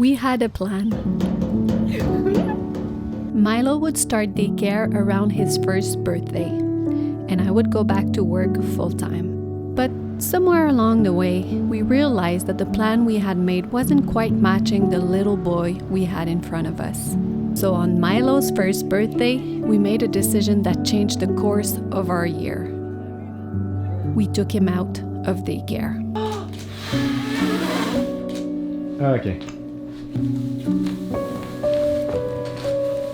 We had a plan. Mylo would start daycare around his first birthday, and I would go back to work full-time. But somewhere along the way, we realized that the plan we had made wasn't quite matching the little boy we had in front of us. So on Mylo's first birthday, we made a decision that changed the course of our year. We took him out of daycare. Okay.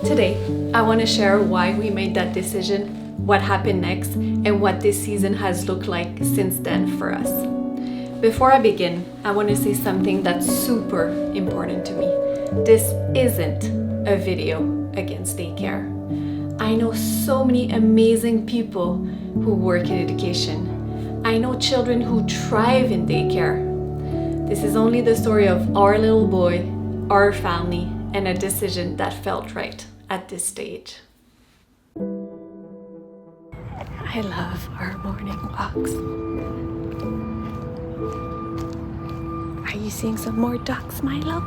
Today, I want to share why we made that decision, what happened next, and what this season has looked like since then for us. Before I begin, I want to say something that's super important to me. This isn't a video against daycare. I know so many amazing people who work in education. I know children who thrive in daycare. This is only the story of our little boy, our family, and a decision that felt right at this stage. I love our morning walks. Are you seeing some more ducks, Mylo?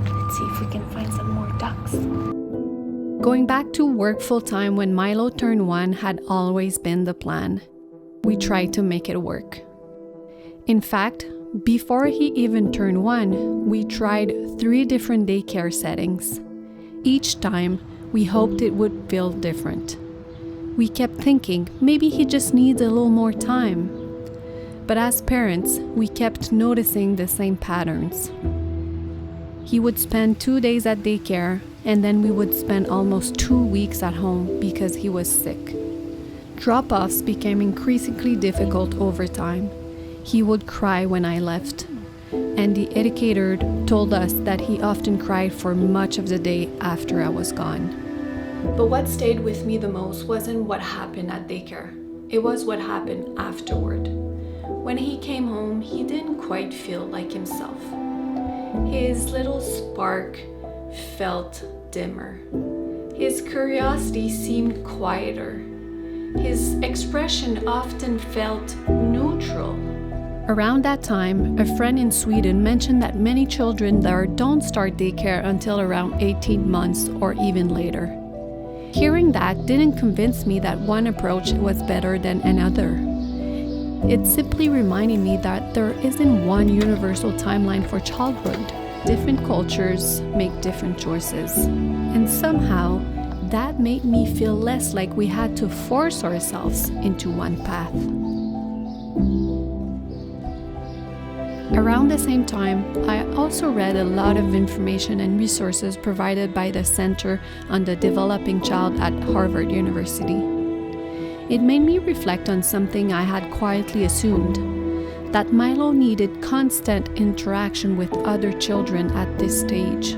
Let's see if we can find some more ducks. Going back to work full-time when Mylo turned 1 had always been the plan. We tried to make it work. In fact, before he even turned 1, we tried 3 different daycare settings. Each time, we hoped it would feel different. We kept thinking maybe he just needs a little more time. But as parents, we kept noticing the same patterns. He would spend 2 days at daycare, and then we would spend almost 2 weeks at home because he was sick. Drop-offs became increasingly difficult over time. He would cry when I left, and the educator told us that he often cried for much of the day after I was gone. But what stayed with me the most wasn't what happened at daycare. It was what happened afterward. When he came home, he didn't quite feel like himself. His little spark felt dimmer. His curiosity seemed quieter. His expression often felt neutral. Around that time, a friend in Sweden mentioned that many children there don't start daycare until around 18 months or even later. Hearing that didn't convince me that one approach was better than another. It simply reminded me that there isn't one universal timeline for childhood. Different cultures make different choices. And somehow, that made me feel less like we had to force ourselves into one path. Around the same time, I also read a lot of information and resources provided by the Center on the Developing Child at Harvard University. It made me reflect on something I had quietly assumed, that Mylo needed constant interaction with other children at this stage.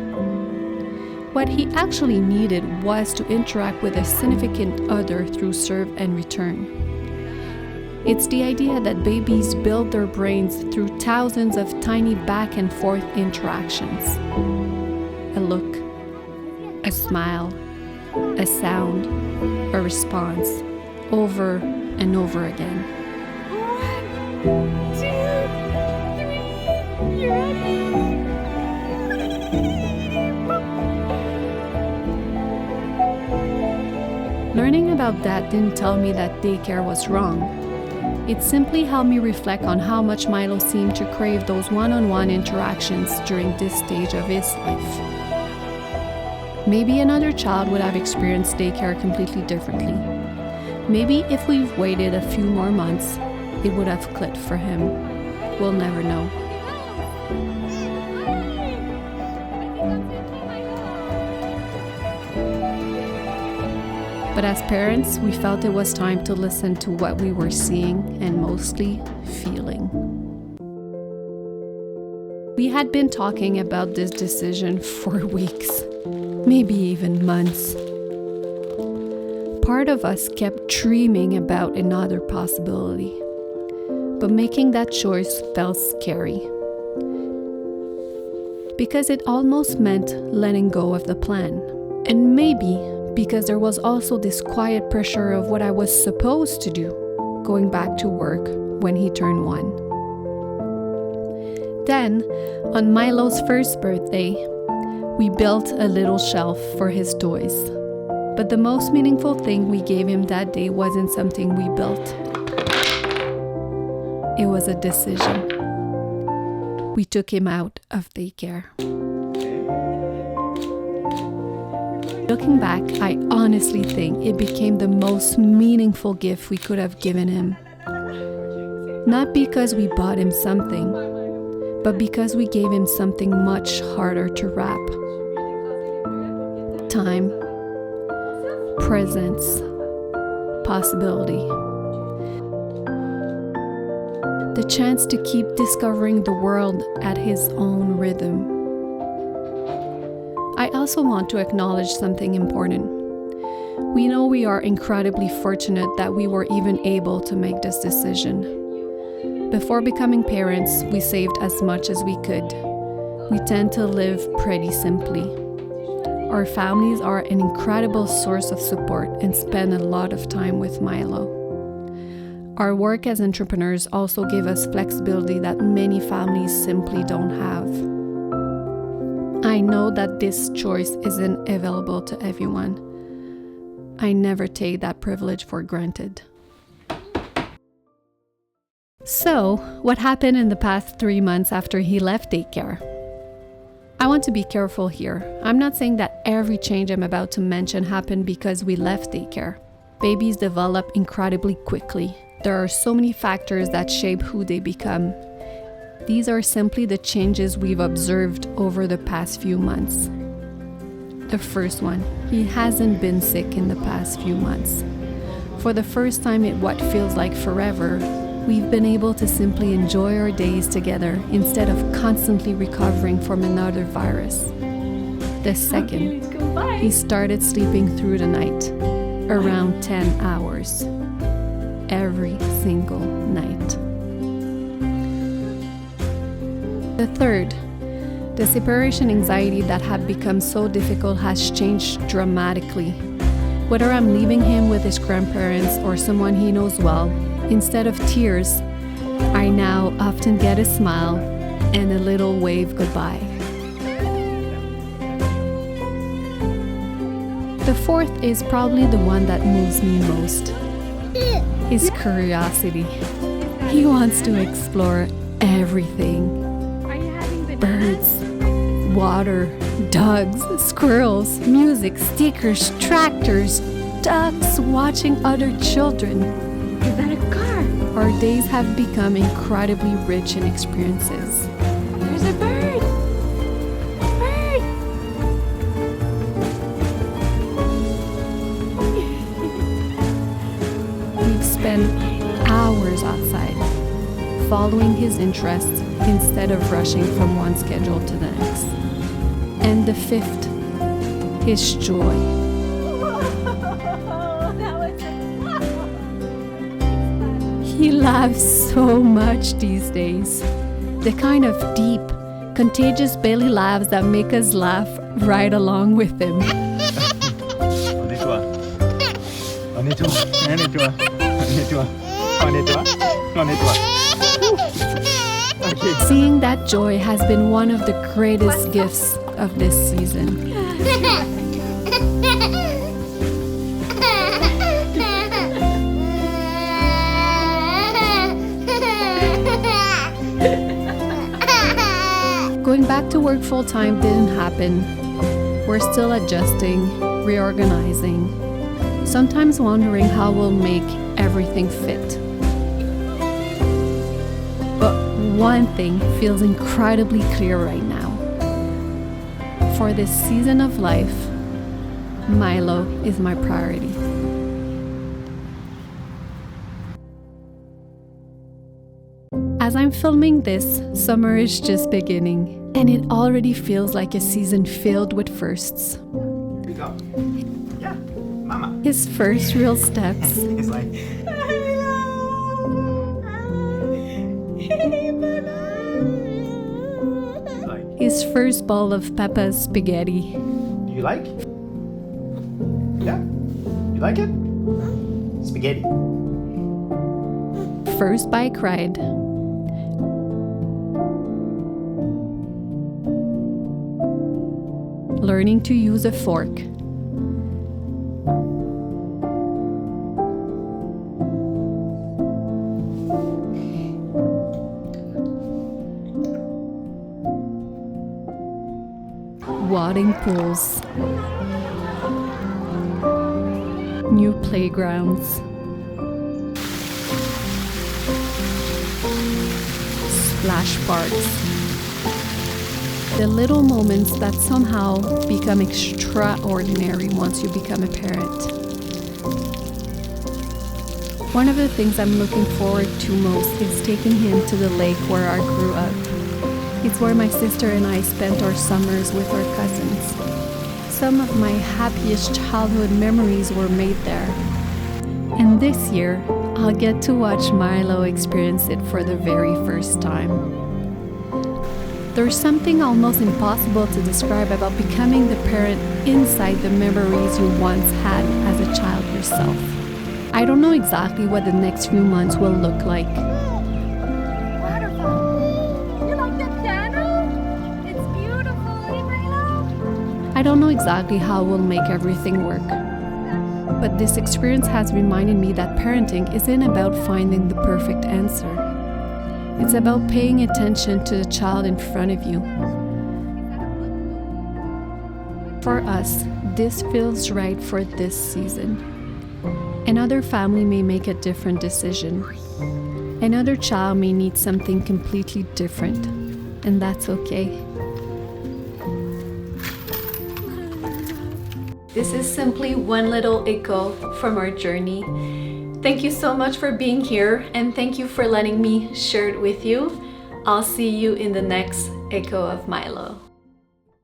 What he actually needed was to interact with a significant other through serve and return. It's the idea that babies build their brains through thousands of tiny back and forth interactions. A look, a smile, a sound, a response, over and over again. 1, 2, 3, you ready? Learning about that didn't tell me that daycare was wrong. It simply helped me reflect on how much Mylo seemed to crave those one-on-one interactions during this stage of his life. Maybe another child would have experienced daycare completely differently. Maybe if we've waited a few more months, it would have clicked for him. We'll never know. But as parents, we felt it was time to listen to what we were seeing and mostly feeling. We had been talking about this decision for weeks, maybe even months. Part of us kept dreaming about another possibility, but making that choice felt scary. Because it almost meant letting go of the plan, and maybe because there was also this quiet pressure of what I was supposed to do, going back to work when he turned 1. Then, on Mylo's first birthday, we built a little shelf for his toys. But the most meaningful thing we gave him that day wasn't something we built. It was a decision. We took him out of daycare. Looking back, I honestly think it became the most meaningful gift we could have given him. Not because we bought him something, but because we gave him something much harder to wrap. Time, presence, possibility. The chance to keep discovering the world at his own rhythm. I also want to acknowledge something important. We know we are incredibly fortunate that we were even able to make this decision. Before becoming parents, we saved as much as we could. We tend to live pretty simply. Our families are an incredible source of support and spend a lot of time with Mylo. Our work as entrepreneurs also gave us flexibility that many families simply don't have. I know that this choice isn't available to everyone. I never take that privilege for granted. So, what happened in the past 3 months after he left daycare? I want to be careful here. I'm not saying that every change I'm about to mention happened because we left daycare. Babies develop incredibly quickly. There are so many factors that shape who they become. These are simply the changes we've observed over the past few months. The first one, he hasn't been sick in the past few months. For the first time in what feels like forever, we've been able to simply enjoy our days together instead of constantly recovering from another virus. The second, he started sleeping through the night, around 10 hours, every single night. The third, the separation anxiety that had become so difficult has changed dramatically. Whether I'm leaving him with his grandparents or someone he knows well, instead of tears, I now often get a smile and a little wave goodbye. The fourth is probably the one that moves me most. His curiosity. He wants to explore everything. Birds, water, dogs, squirrels, music, stickers, tractors, ducks, watching other children. Is that a car? Our days have become incredibly rich in experiences. There's a bird. Bird. We've spent hours outside, following his interests instead of rushing from one schedule to the next. And the fifth, his joy. He laughs so much these days. The kind of deep, contagious belly laughs that make us laugh right along with him. Seeing that joy has been one of the greatest gifts of this season. Going back to work full-time didn't happen. We're still adjusting, reorganizing, sometimes wondering how we'll make everything fit. But one thing feels incredibly clear right now. For this season of life, Mylo is my priority. As I'm filming this, summer is just beginning, and it already feels like a season filled with firsts. Here we go. Yeah, mama. His first real steps, It's like, his first bowl of Papa's spaghetti, do you like? Yeah? You like it? Spaghetti. first bike ride, learning to use a fork, wading pools, new playgrounds, splash parks. The little moments that somehow become extraordinary once you become a parent. One of the things I'm looking forward to most is taking him to the lake where I grew up. It's where my sister and I spent our summers with our cousins. Some of my happiest childhood memories were made there. And this year, I'll get to watch Mylo experience it for the very first time. There's something almost impossible to describe about becoming the parent inside the memories you once had as a child yourself. I don't know exactly what the next few months will look like. Waterfall. You like the piano? It's beautiful, eh, Mylo? I don't know exactly how we'll make everything work. But this experience has reminded me that parenting isn't about finding the perfect answer. It's about paying attention to the child in front of you. For us, this feels right for this season. Another family may make a different decision. Another child may need something completely different, and that's okay. This is simply one little echo from our journey. Thank you so much for being here, and thank you for letting me share it with you. I'll see you in the next Echo of Mylo.